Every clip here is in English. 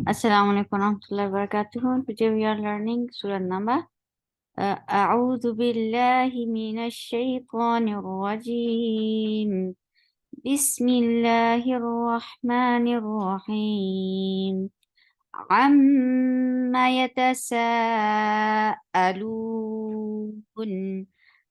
Assalamu alaikum warahmatullahi wabarakatuh. Today we are learning Surah Naba. أعوذ بالله من الشيطان الرجيم. بسم الله الرحمن الرحيم. عما يتساءلون.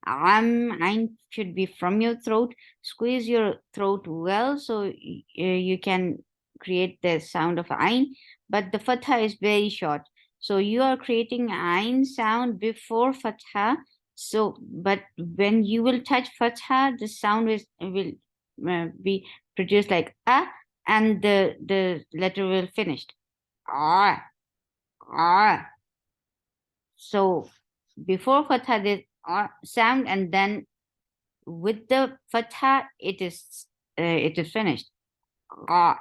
Ain should be from your throat. Squeeze your throat well so you can create the sound of ain. But the fatha is very short. So you are creating ain sound before fatha. So, but when you will touch fatha, the sound will be produced like and the letter will finish. Ah, ah. So before fatha there's sound, and then with the fatha it is finished. Ah,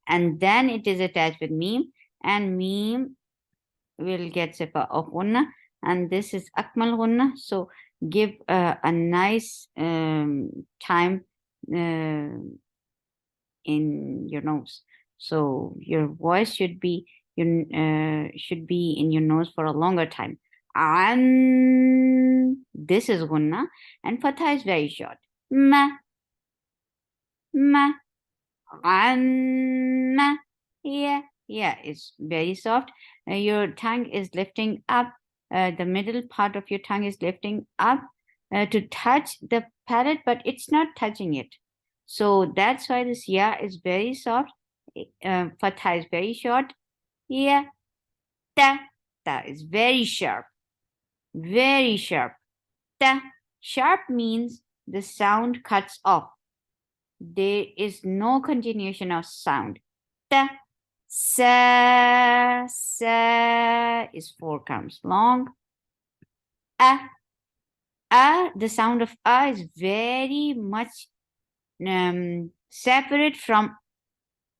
and then it is attached with meme, and meme will get sifa of gunna, and this is akmal gunna. So give a nice time uh, in your nose. So your voice should be in your nose for a longer time. And this is gunna, and fatha is very short. Ma, ma, ma. Yeah, yeah, it's very soft. Your tongue is lifting up. The middle part of your tongue is lifting up to touch the palate, but it's not touching it. So that's why this ya is very soft. Fatha is very short. Yeah, ta is very sharp, very sharp. Ta, sharp means the sound cuts off. There is no continuation of sound. Ta, sa is 4 counts long. The sound of is very much separate from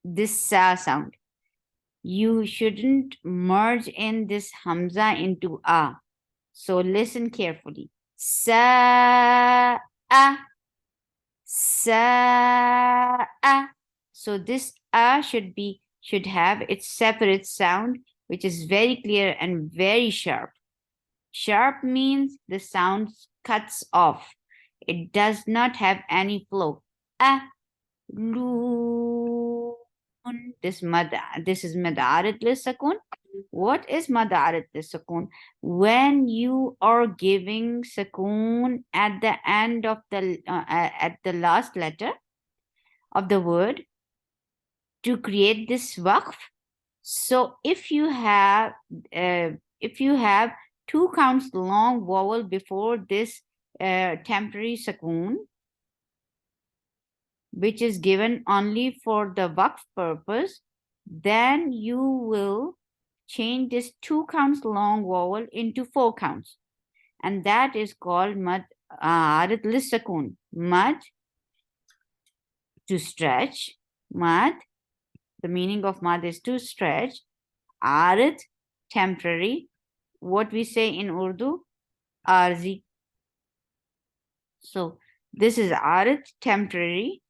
this sa sound. You shouldn't merge in this hamza into a. So listen carefully. Sa sa. So this should have its separate sound, which is very clear and very sharp. Sharp means the sound cuts off. It does not have any flow. Loon. This is mad arid lisakun. What is mad arid lisakun? When you are giving sakun at the end of at the last letter of the word to create this waqf. So if you have 2 counts long vowel before this temporary sakun, which is given only for the waqf purpose, then you will change this 2 counts long vowel into 4 counts. And that is called mad arid lisakun. Mad, to stretch. Mad, the meaning of mad is to stretch. Arid, temporary. What we say in Urdu, arzi. So this is arid, temporary.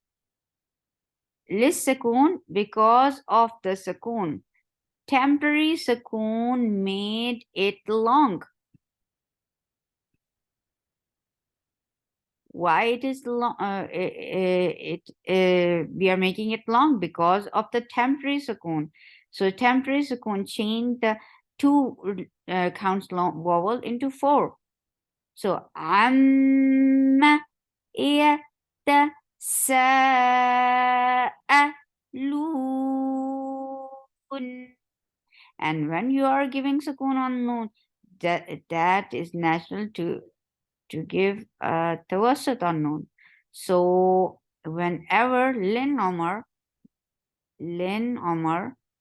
Lisakun, because of the sakun. Temporary sakun made it long. Why it is long? We are making it long because of the temporary sakun. So temporary sakun changed the 2 counts long vowel into 4. So amma yatasaalun. And when you are giving sakun on noon, that is natural to give a tawassut on noon. So whenever Lin Omar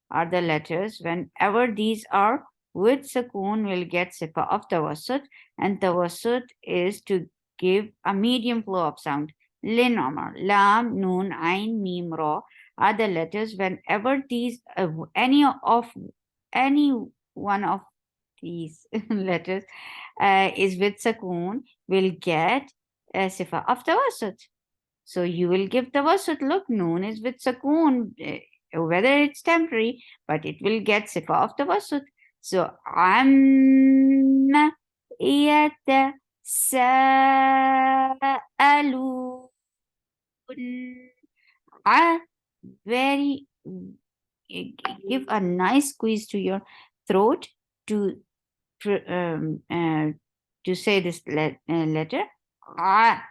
are the letters, whenever these are with sakun, will get sifa of tawassut, and tawassut is to give a medium flow of sound. Lin Omar, lam, noon, ain, mim, ra are the letters. Whenever these any one of these letters is with sakun, will get sifa of tawassut. So you will give tawassut. Look, noon is with sakun. whether it's temporary, but it will get sifa of tawassut. So amma yatasaalun. I very give a nice squeeze to your throat to pr- um, uh, to say this letter. Ah,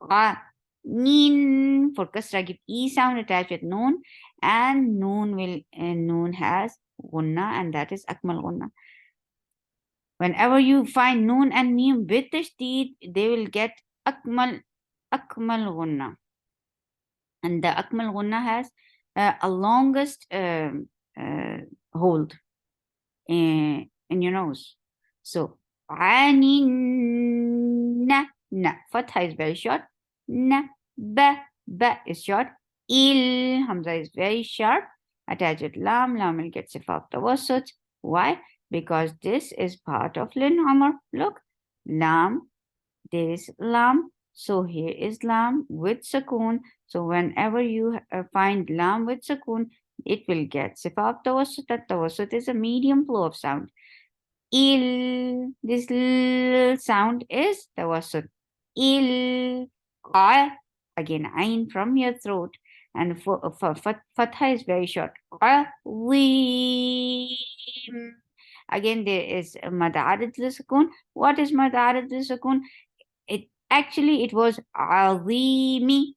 ah, nin for kasra, give e sound attached with noon, and noon has gunna, and that is akmal gunna. Whenever you find noon and mim with tashdid, they will get akmal gunna, and the akmal gunna has a longest uh, hold in your nose. So anin na fatha is very short. Na ba is short. Il hamza is very sharp. Attach it lam will get sifa of tawassut. Why? Because this is part of lin hammer. Look, lam, there is lam. So here is lam with sukoon. So whenever you find lam with sukoon, it will get sifa of tawassut. That tawassut is a medium flow of sound. Il, this l sound is tawassut. Il, qa, again, ain from your throat. And for fatha is very short. Azim. Again, there is mad arid lisakun. What is mad arid lisakun? It was azimi,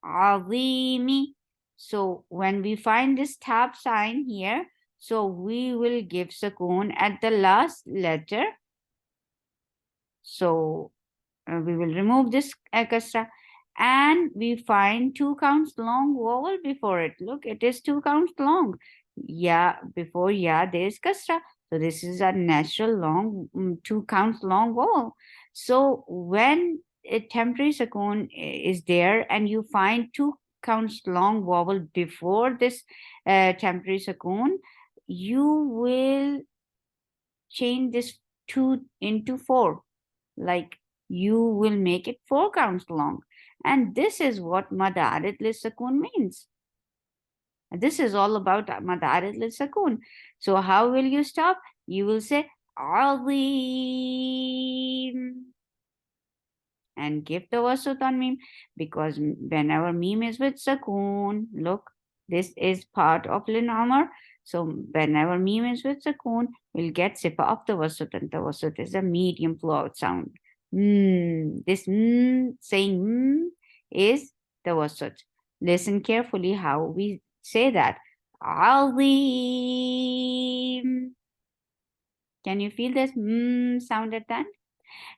azimi. So when we find this tap sign here, so we will give sukoon at the last letter. So we will remove this kasra, and we find 2 counts long vowel before it. Look, it is 2 counts long. Yeah, before yeah, there is kasra. So this is a natural long 2 counts long vowel. So when a temporary sukoon is there and you find 2 counts long vowel before this temporary sukoon, you will change this 2 into 4. Like you will make it 4 counts long. And this is what madarid lisakun means. This is all about madarid lisakun. So how will you stop? You will say azim and give the wasut on meme, because whenever meme is with sakoon, look, this is part of linamar. So whenever meme is with sakoon, we'll get sifa of the wasut, and the wasut is a medium flow out sound. This saying is the wasut. Listen carefully how we say that. Azim. Can you feel this sound at that?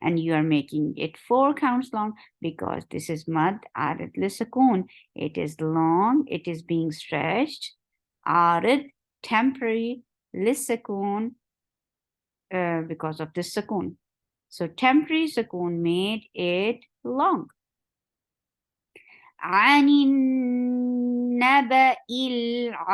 And you are making it 4 counts long, because this is mad arid lisakun. It is long, it is being stretched. Arid, temporary, lisakun, because of this sakun. So temporary sakun made it long. عن النبأ العظيم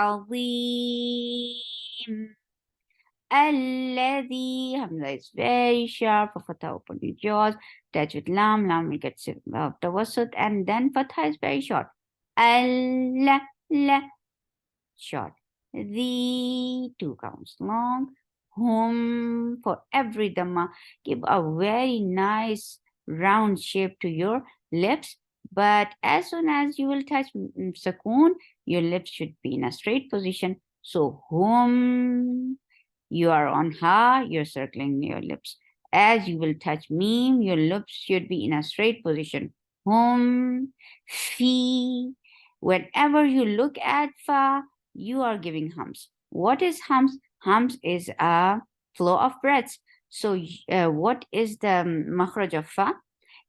الذي, hamza is very sharp. For fatha, open your jaws, touch with lam will get tawassut, and then fatha is very short. Al, la, short. The, 2 counts long. Hum, for every dhamma, give a very nice round shape to your lips. But as soon as you will touch sukoon, your lips should be in a straight position. So hum, you are on ha, you're circling your lips. As you will touch meme, your lips should be in a straight position. Hum, fi. Whenever you look at fa, you are giving hums. What is hums? Hums is a flow of breaths. So what is the makhraj of fa?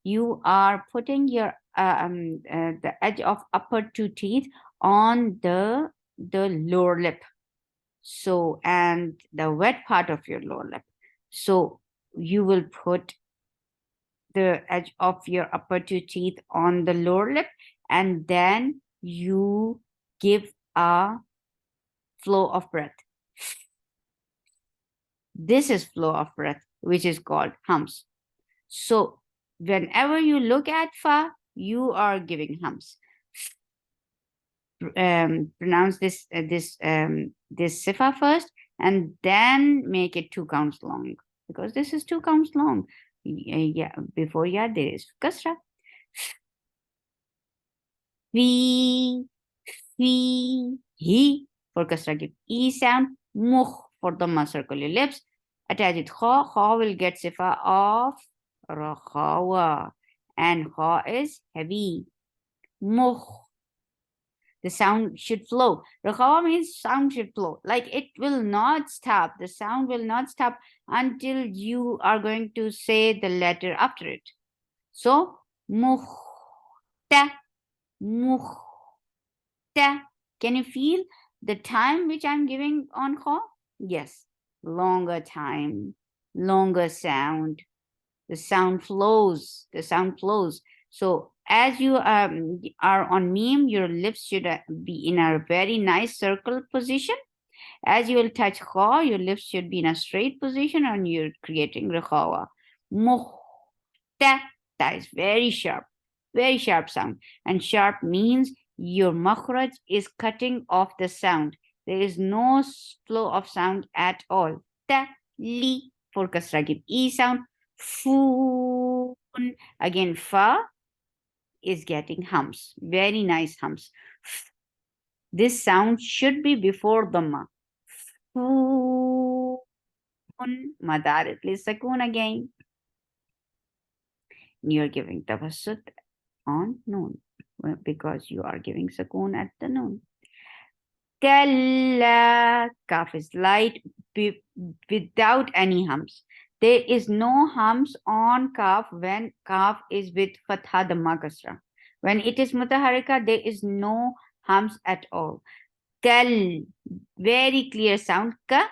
You are putting your the edge of upper 2 teeth on the lower lip. So, and the wet part of your lower lip. So you will put the edge of your upper 2 teeth on the lower lip, and then you give a flow of breath. This is flow of breath, which is called hums. So whenever you look at fa, you are giving hums. pronounce this sifa first, and then make it 2 counts long, because this is 2 counts long. Yeah, before yeah there is kasra. Fi, he for kasra give e sound. Mukh for dhamma, circle your lips. Attach it kha. Kha will get sifa of rakhawa, and kha is heavy. Mukh, the sound should flow. Rakhawa means sound should flow. Like it will not stop. The sound will not stop until you are going to say the letter after it. So, mukhta, mukhta. Can you feel the time which I'm giving on kha? Yes, longer time, longer sound. The sound flows. The sound flows. So as you are on meme, your lips should be in a very nice circle position. As you will touch kha, your lips should be in a straight position, and you're creating rakhawa. Muhta, that is very sharp sound. And sharp means your makhraj is cutting off the sound. There is no flow of sound at all. Ta, li, for kasra give e sound. Foon, again fa is getting hums, very nice hums. This sound should be before dhamma. Foon, madarat li sakun again. You're giving tawassut on noon, because you are giving sakun at the noon. Kalla, kaf is light without any hums. There is no hums on kaf when kaf is with fatha dhamma kasra. When it is mutaharika, there is no hums at all. Kal, very clear sound, ka,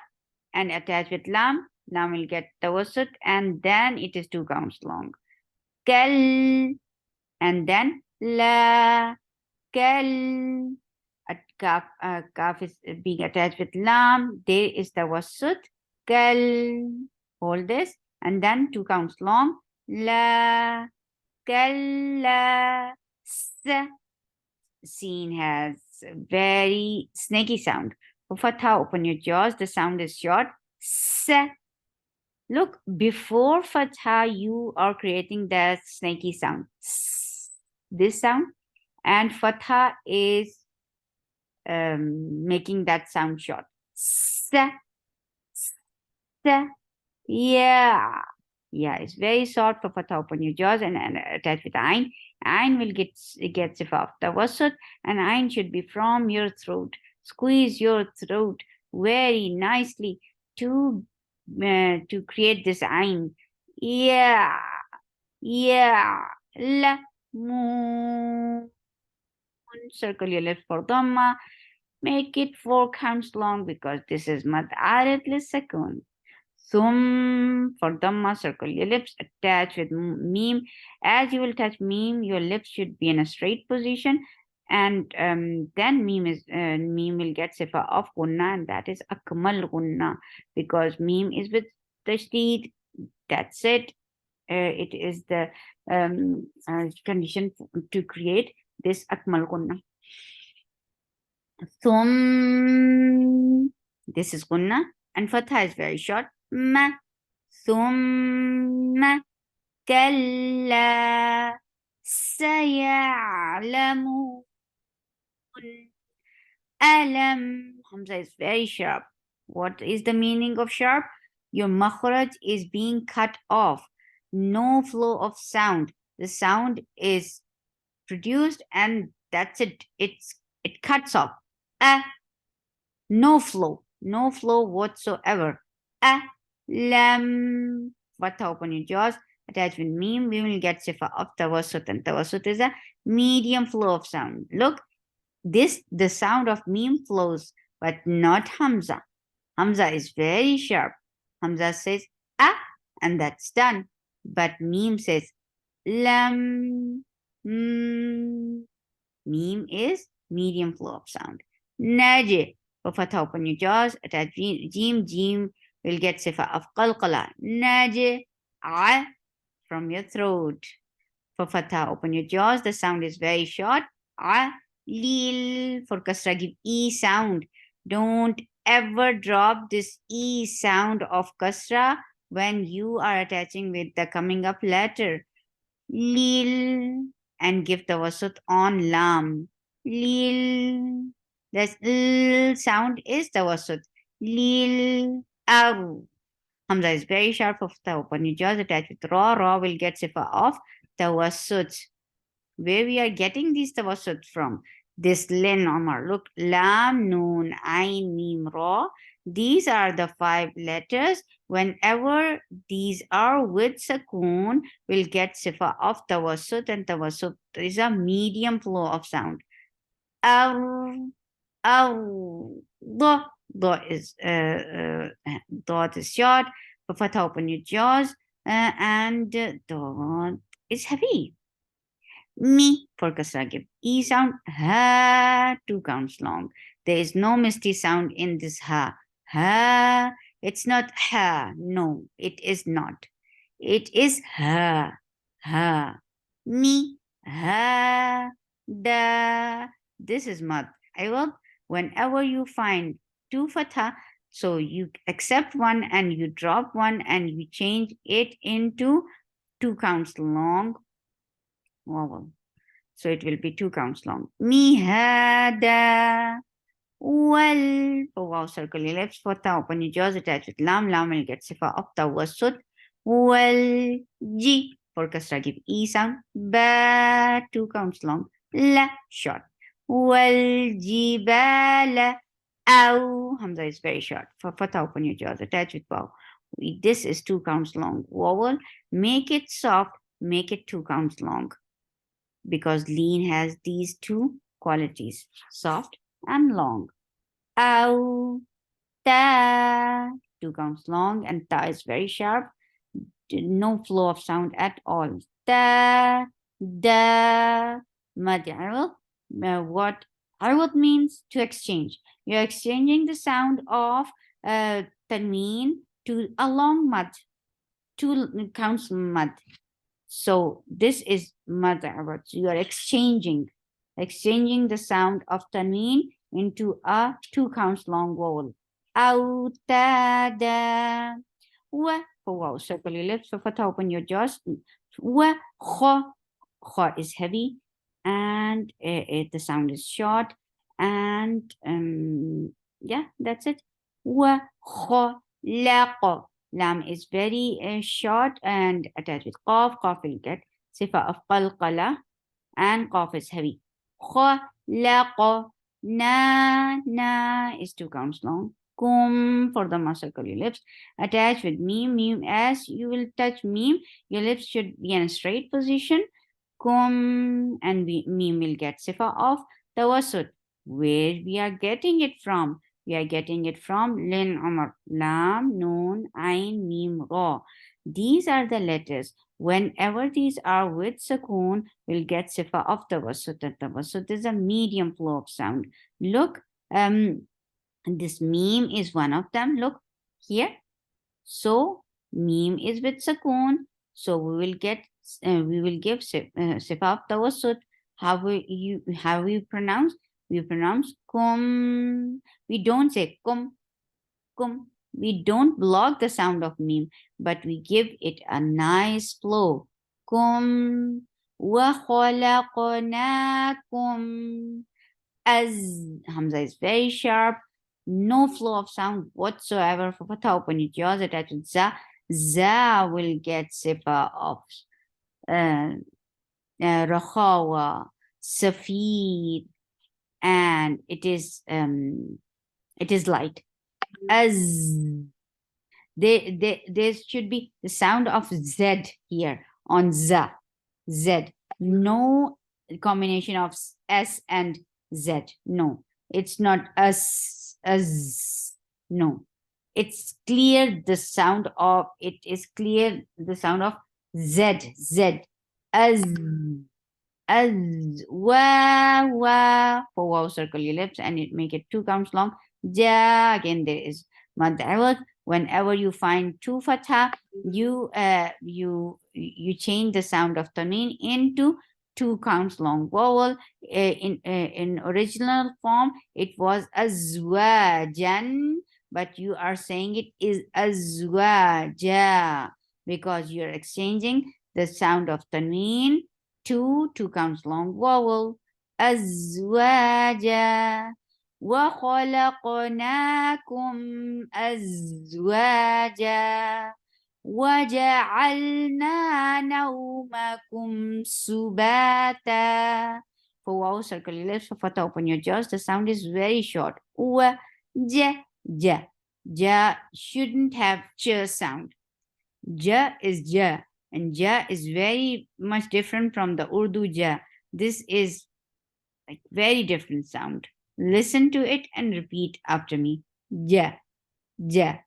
and attached with lam. Lam will get tawassut, and then it is 2 counts long. Kal, and then la, kal. Kaf is being attached with lam. There is the wasut. Kal. Hold this. And then 2 counts long. La. Kalla. S. Seen has very snaky sound. For fatha, open your jaws. The sound is short. S. Look, before fatha, you are creating that snaky sound. S. This sound. And fatha is making that sound short. Sa, sa, yeah. Yeah, it's very short for fatha. Open your jaws and attach with ayn. Ayn will get sifa of tawassut, and ayn should be from your throat. Squeeze your throat very nicely to create this ayn. Yeah, yeah. La, moon. Circle your lips for dhamma. Make it 4 counts long, because this is mad arid lisakun. Thum for dhamma, circle your lips, attach with meme. As you will touch meme, your lips should be in a straight position, and then meme will get sifa of gunna, and that is akmal gunna, because meme is with tashdid. That's it. It is the condition to create this akmal gunna. Thum, this is gunna, and fatha is very short. Ma, thumma, kalla, sayalamun, alam. Hamza is very sharp. What is the meaning of sharp? Your makhraj is being cut off. No flow of sound. The sound is produced, and that's it. It cuts off. No flow whatsoever. Lam. Fatha, open your jaws. Attach with meme. We will get sifa of tawassut, and tawassut is a medium flow of sound. Look, the sound of meme flows, but not hamza. Hamza is very sharp. Hamza says and that's done. But meme says lam. Meme is medium flow of sound. Naje. For fatha, open your jaws. Attach jim. Jim will get sifa of qalqala. Naje. From your throat. For fatha, open your jaws. The sound is very short. Lil for kasra, give E sound. Don't ever drop this E sound of kasra when you are attaching with the coming up letter. Lil and give tawassut on lam. Lil. This L sound is tawassut. Lil. Aw. Hamza is very sharp of the open. You just attach with raw. Raw will get sifa of tawassut. Where we are getting these tawassut from? This len Omar. Look, lam, noon, ain, mim, ra. These are the 5 letters. Whenever these are with sakoon, we'll get sifa of tawassut, and tawassut is a medium flow of sound. Ar, ar, da. Dot is short. For fatha, open your jaws, and dot is heavy. Me for kasra, E sound, ha, 2 counts long. There is no misty sound in this ha. Ha, it's not ha. No, it is not. It is ha. Ha. Me, ha, da. This is mad. I will, whenever you find 2 fatha, so you accept one and you drop one and you change it into 2 counts long vowel. So it will be 2 counts long. Mihada. Well, for wow, circle your lips. For ta, open your jaws, attach with lam. Lam will get sifa of tawassut. Well, ji. For kasra, give E sound. Ba, 2 counts long. La, short. Well, jibala. Ow. Hamza is very short. For fatha, open your jaws, attach with wow. This is 2 counts long. Vowel, make it soft, make it 2 counts long, because lean has these 2 qualities, soft and long. Ow, ta, 2 counts long, and ta is very sharp, no flow of sound at all. Ta, da, mad arwad. What arwad means? To exchange. You're exchanging the sound of tanween to a long mad, 2 counts mad. So this is mad arwad. You are exchanging the sound of tanween into a 2 counts long vowel. Autada. Wa, for wow, circle your lips. For fatha, open your jaws. Wa, kha. Kha is heavy, and the sound is short. And yeah, that's it. Wa, kha, laqa. Lam is very short and attached with qaf. Qaf will get sifa of qalqala, and qaf is heavy. Khalaqa. Na is 2 counts long. Kum for the circle your lips. Attach with meme. Meme, as you will touch meme, your lips should be in a straight position. Kum, and meme will get sifa of tawassut. Where we are getting it from? We are getting it from Lin Umar. Lam, Noon, Ain, Mim, Ra. These are the letters. Whenever these are with sakoon, we'll get sifa of tawassut. And tawassut is a medium flow of sound. Look, this meme is one of them. Look here. So meme is with sakoon. So we will give sifa of tawassut. How we pronounce? We pronounce kum. We don't say kum. We don't block the sound of meme, but we give it a nice flow. Kum wa khalaqnakum. As Hamza is very sharp, no flow of sound whatsoever. For fatha, open your jaws, attach with za. Za will get sifa of rakhawa, safid, and it is light. As there should be the sound of Z here on Z. Z. No combination of S and Z. No, it's not as. No, it's clear the sound of, it is clear the sound of Z. Z. As. Wa, for wow, circle your lips and it make it 2 counts long. Ja, again there is mad awad. Whenever you find 2 fatha, you change the sound of tanween into 2 counts long vowel. In original form, it was azwajan, but you are saying it is azwaja because you're exchanging the sound of tanween to 2 counts long vowel. Azwaja. وخلقناكم أزواجا وَجَعَلْنَا نَوْمَكُمْ سُبَاتًا. For wow, circle your lips. For fatha, open your jaws. The sound is very short. Wa, ja, ja. Ja shouldn't have ch sound. Ja is ja, and ja is very much different from the Urdu ja. This is like very different sound. Listen to it and repeat after me. Ja, ja.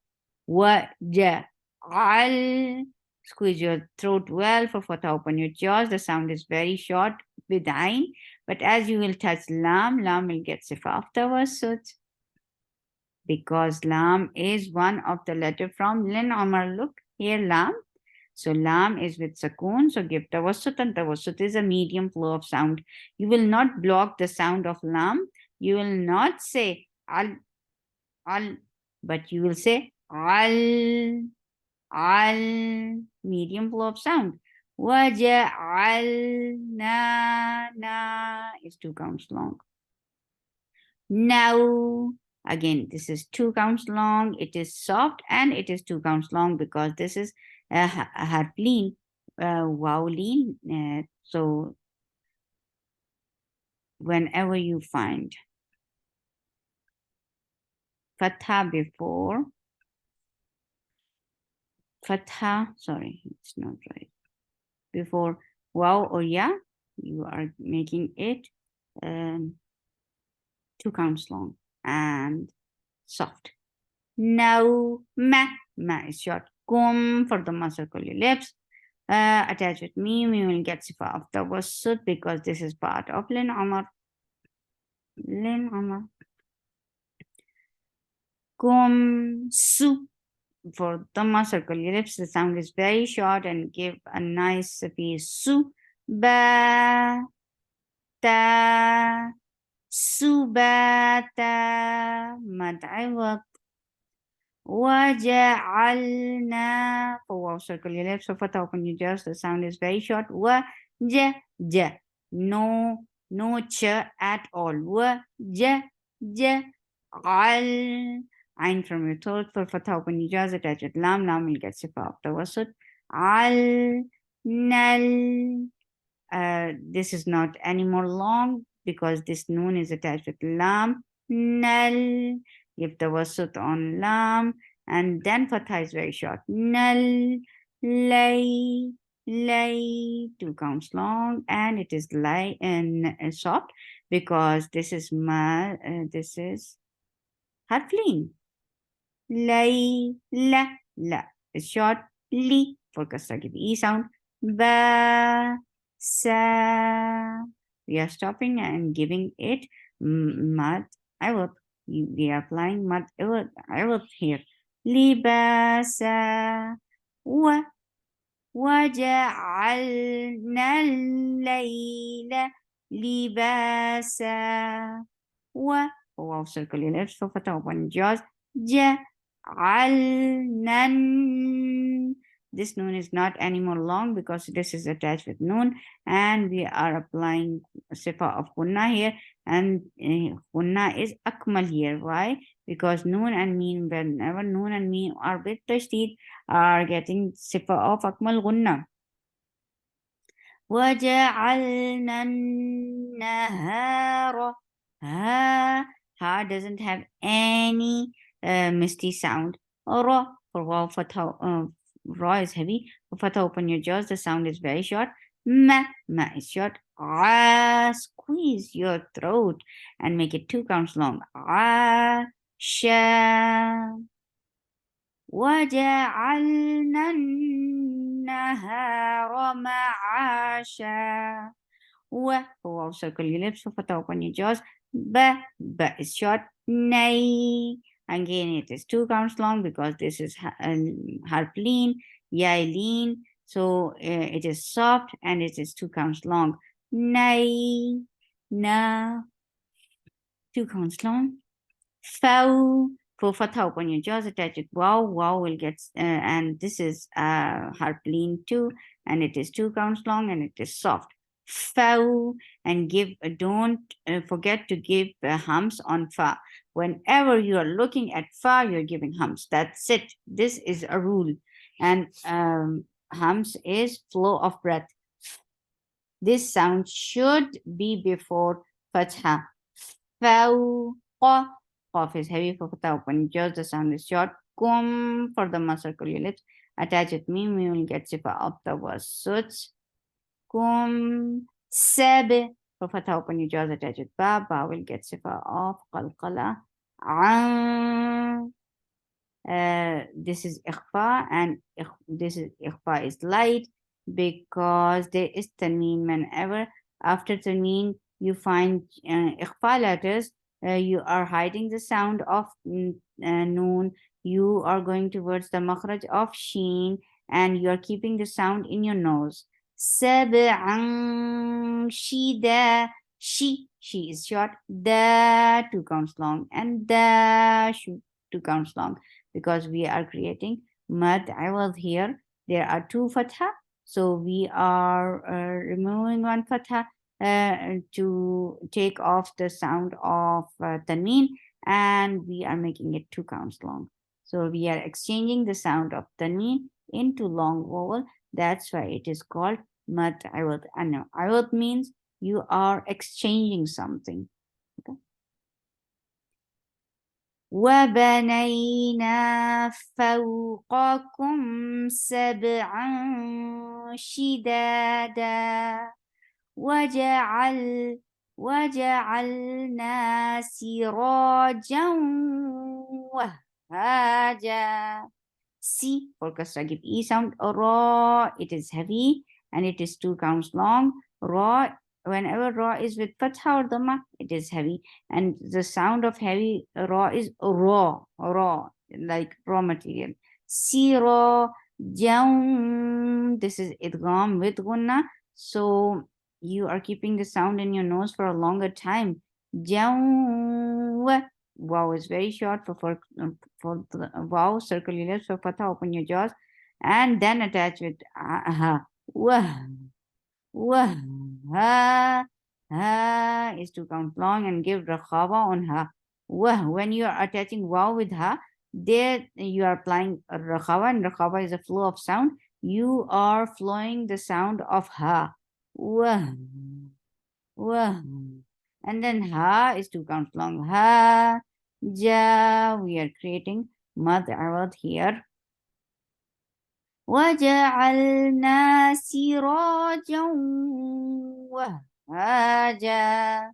Al. Squeeze your throat well for fatha. Open your jaws. The sound is very short with ain, but as you will touch lam, lam will get sifa afterwards. So because lam is one of the letter from lin amar. Look here, lam. So lam is with sakoon. So give tawassut, and tawassut is a medium flow of sound. You will not block the sound of lam. You will not say al, but you will say al medium flow of sound. وَجَعَلْنَا na is 2 counts long. Now, again, this is 2 counts long. It is soft and it is 2 counts long because this is a harf lean, wow lean. So whenever you find fatha before fatha, sorry, it's not right. Before wow or ya, you are making it 2 counts long and soft. Now, ma is short. Kum for the circle your lips. Attach with me, we will get sifa of the wasut because this is part of lin amar. Lin amar. Kum su for the circle your lips. The sound is very short and give a nice sifi su. Ba ta subata mad iwad. وَجَعَلْنَا for wow, circle your lips. So fatha, open your jaws. The sound is very short. Ja. No ch at all. Ja. Al. Ain from your throat. For fatha, open your jaws. Attach with lam. Lam will get sifa after wasut. Al. Nal. This is not anymore long because this noon is attached with lam. Nal. Give the wasut on lam, and then fatha is very short. Nal. Lay. 2 counts long, and it is lay and soft because this is this is harf lean. Lay. La. It's short. Li for kasra, give e sound. Ba. Sa. We are stopping and giving it mad. We are applying mad iwad here. Libasa. وجعلنا الليل لباسا wow, circle your lips for fatha, open jaws. جعلنا. This noon is not anymore long because this is attached with noon, and we are applying sifa of kunna here, and kunna is akmal here. Why? Because noon and meen, whenever noon and meen are with tashdid, are getting sifa of akmal gunna. وَجَعَلْنَا النَّهَارَ. Ha doesn't have any misty sound. Ra for wow, fatha, ra is heavy. For fatha, open your jaws. The sound is very short. Ma is short. Squeeze your throat and make it 2 counts long. Sha. وَجَعَلْنَا النَّهَارَ مَعَاشًا. Wow, circle your lips. For fatha, open your jaws. Ba is short. Nay. Again, it is 2 counts long because this is harf lean, yai lean. So it is soft and it is 2 counts long. nay, na, two counts long. Fow, for fatha open your jaws, attach it. Wow, wow will get, and this is harp lean two, and it is two counts long, and it is soft. Fow, and give, don't forget to give hums on fa. Whenever you are looking at fa, you're giving hums. That's it. This is a rule. And hums is flow of breath. This sound should be before fatha. Fawqa. Qaf is heavy for fatha. When just the sound is short. Kum for the muscle circle your lips. Attach it. Mim, you will get sifa of the was. Kum. Sab for fatha. Open your jaws. Attach it. Ba. Ba will get sifa of qalqala. An. This is ikhfa, and this is ikhfa is light because there is tanween. Whenever after tanween you find ikhfa letters, you are hiding the sound of noon. You are going towards the makhraj of sheen, and you are keeping the sound in your nose. Sab'an shida. She is short. Da, two counts long, and da, two counts long, because we are creating mad iwad here. There are two fatha, so we are removing one fatha to take off the sound of tanween, and we are making it two counts long. So we are exchanging the sound of tanween into long vowel. That's why it is called mad iwad. And iwad means you are exchanging something. Okay. وبنينا فوقكم سبعا شدادا وجعل وجعلنا سراجا وهاجا. C for kasra, give E sound. Ra, it is heavy and it is two counts long. Ra, whenever ra is with fatha or dhamma, it is heavy. And the sound of heavy ra is raw, like raw material. Sira, jam, this is idgham with gunna. So you are keeping the sound in your nose for a longer time. Jam, wow is very short for the wow, circle your lips for fatha, open your jaws, and then attach with ha. Wah, wah, ha is two count long, and give rakhaba on ha. Wah, when you are attaching wow with ha, there you are applying rakhaba, and rakhaba is a flow of sound. You are flowing the sound of ha. Wah, wah. And then ha is two counts long. Ha, ja, we are creating mad arad here. وجعلنا سراجا وهاجا.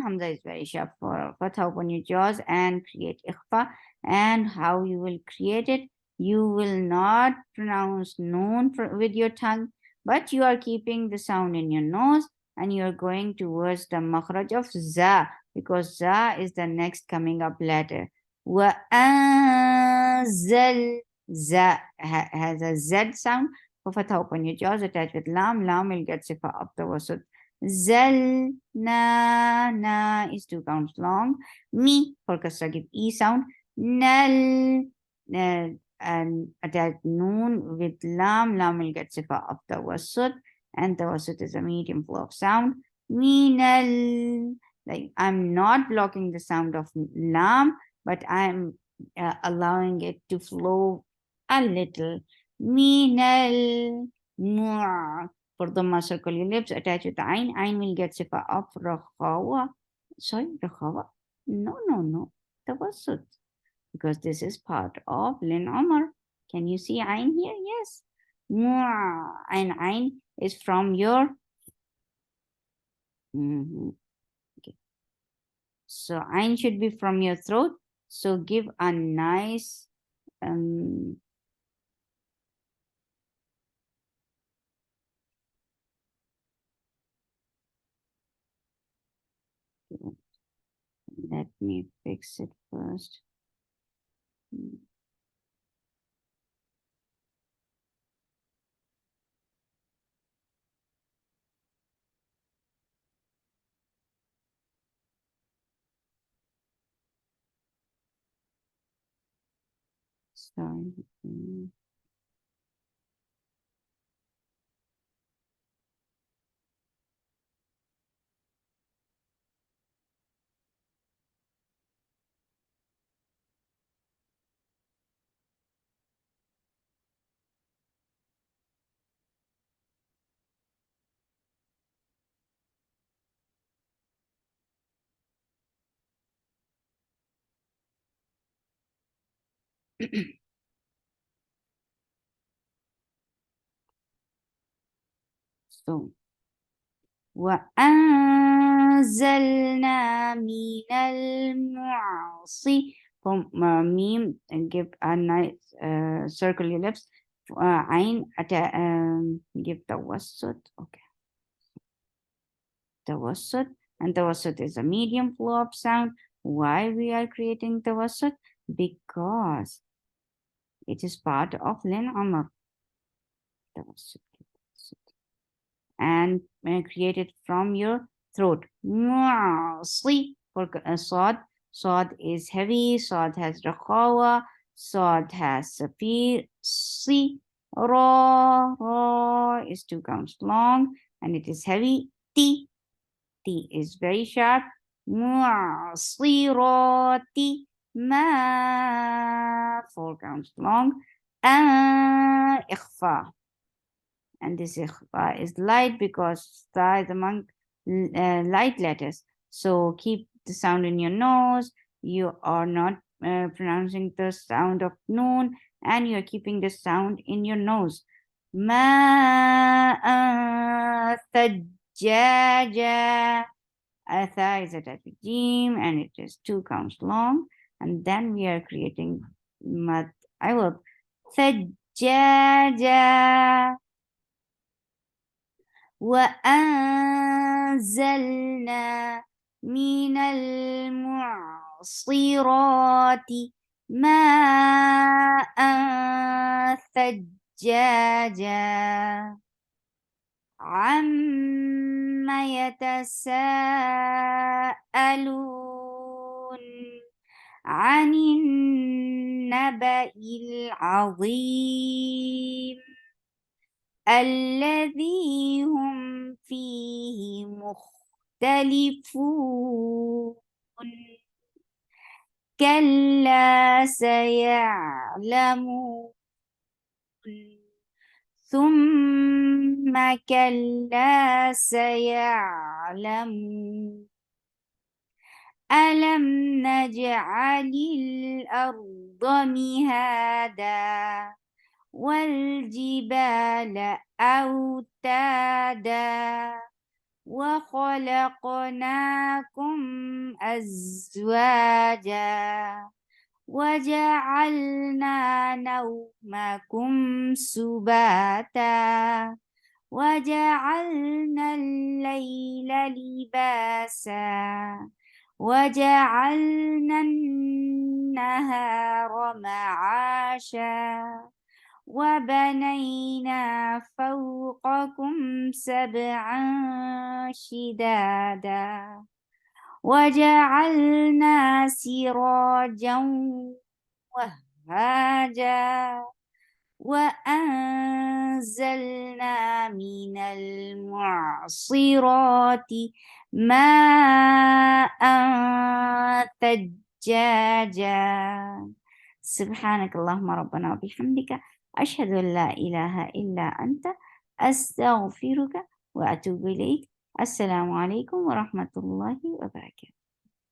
Hamza is very sharp for fatha. Open your jaws and create ikhfa. And how you will create it? You will not pronounce noon with your tongue, but you are keeping the sound in your nose, and you are going towards the makhraj of za, because za is the next coming up letter. Wa anzal, za has a z sound. For fatha, open your jaws, attach with lam. Lam will get sifa of the wasut. Zal, na is two counts long. Mi for kasra, give E sound. Nal, and attach noon with lam. Lam will get sifa of the wasut, and the wasut is a medium flow of sound. Minal, like I'm not blocking the sound of lam, but I'm allowing it to flow a little. Minal, for the circle your lips, attach with ain. Ain will get sifa of rakhawa. Sorry, rakhawa? No. Tawassut. Because this is part of Lin Omar. Can you see ain here? Yes. And ain is from your. Okay. So ain should be from your throat. So give a nice let me fix it first. Sorry. So, وأنزلنا من المعصي from meme and give a nice circle your lips عين give توسط okay توسط and توسط is a medium flow of sound. Why we are creating توسط? Because it is part of Lin Amr توسط and create it from your throat. معصي for صاد. صاد is heavy. صاد has رخاوة. صاد has سفير. صي ra is 2 counts long and it is heavy. T is very sharp. معصرات ما 4 counts long. إخفاء and this is light because sta is among light letters. So keep the sound in your nose. You are not pronouncing the sound of noon and you're keeping the sound in your nose. ما ثجاجا. Tha is attached with jim and it is 2 counts long. And then we are creating mad. I will ثجاجا. وأنزلنا من المعصرات ماء ثجاجا. عم يتساءلون عن النبأ العظيم الذي هم فيه مختلفون كلا سيعلمون ثم كلا سيعلمون ألم نجعل الأرض مهادا والجبال أوتادا وخلقناكم أزواجا وجعلنا نومكم سباتا وجعلنا الليل لباسا وجعلنا النهار معاشا وبنينا فوقكم سبعا شدادا وجعلنا سراجا وهاجا وأنزلنا من المعصرات ماء ثجاجا. سبحانك اللهم ربنا وبحمدك أشهد أن لا إله إلا أنت أستغفرك وأتوب إليك. السلام عليكم ورحمة الله وبركاته.